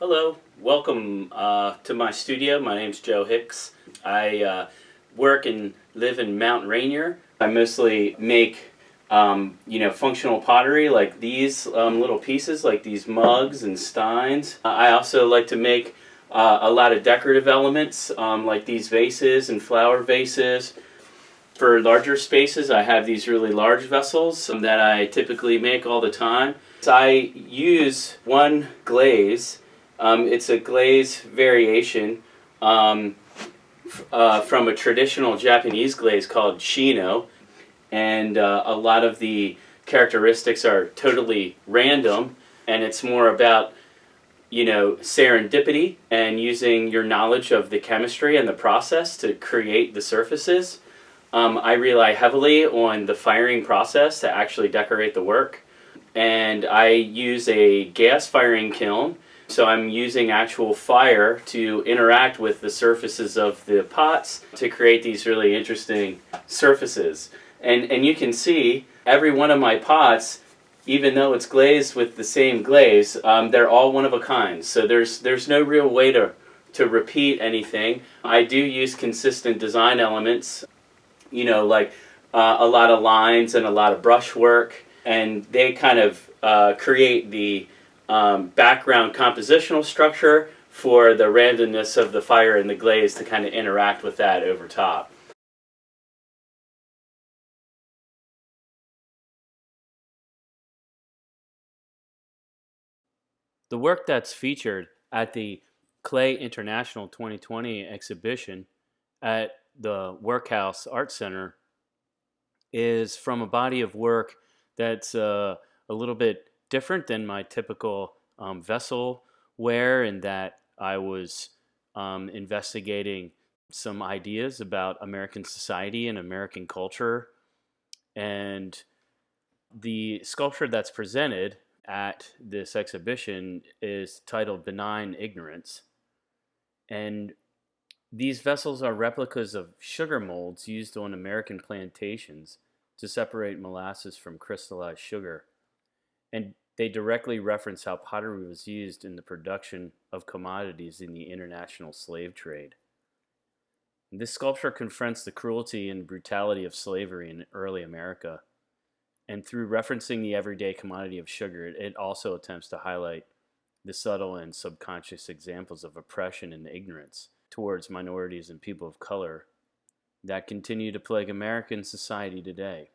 Hello, welcome to my studio. My name's Joe Hicks. I work and live in Mount Rainier. I mostly make, functional pottery like these little pieces, like these mugs and steins. I also like to make a lot of decorative elements, like these vases and flower vases. For larger spaces, I have these really large vessels that I typically make all the time. So I use one glaze. It's a glaze variation from a traditional Japanese glaze called Shino, and a lot of the characteristics are totally random, and it's more about serendipity and using your knowledge of the chemistry and the process to create the surfaces. I rely heavily on the firing process to actually decorate the work, and I use a gas firing kiln. So I'm using actual fire to interact with the surfaces of the pots to create these really interesting surfaces. And you can see every one of my pots, even though it's glazed with the same glaze, they're all one of a kind. So there's no real way to repeat anything. I do use consistent design elements, like a lot of lines and a lot of brushwork, and they kind of create the background compositional structure for the randomness of the fire and the glaze to kind of interact with that over top. The work that's featured at the Clay International 2020 exhibition at the Workhouse Art Center is from a body of work that's a little bit different than my typical vessel wear, in that I was investigating some ideas about American society and American culture. And the sculpture that's presented at this exhibition is titled Benign Ignorance. And these vessels are replicas of sugar molds used on American plantations to separate molasses from crystallized sugar. And they directly reference how pottery was used in the production of commodities in the international slave trade. This sculpture confronts the cruelty and brutality of slavery in early America. And through referencing the everyday commodity of sugar, it also attempts to highlight the subtle and subconscious examples of oppression and ignorance towards minorities and people of color that continue to plague American society today.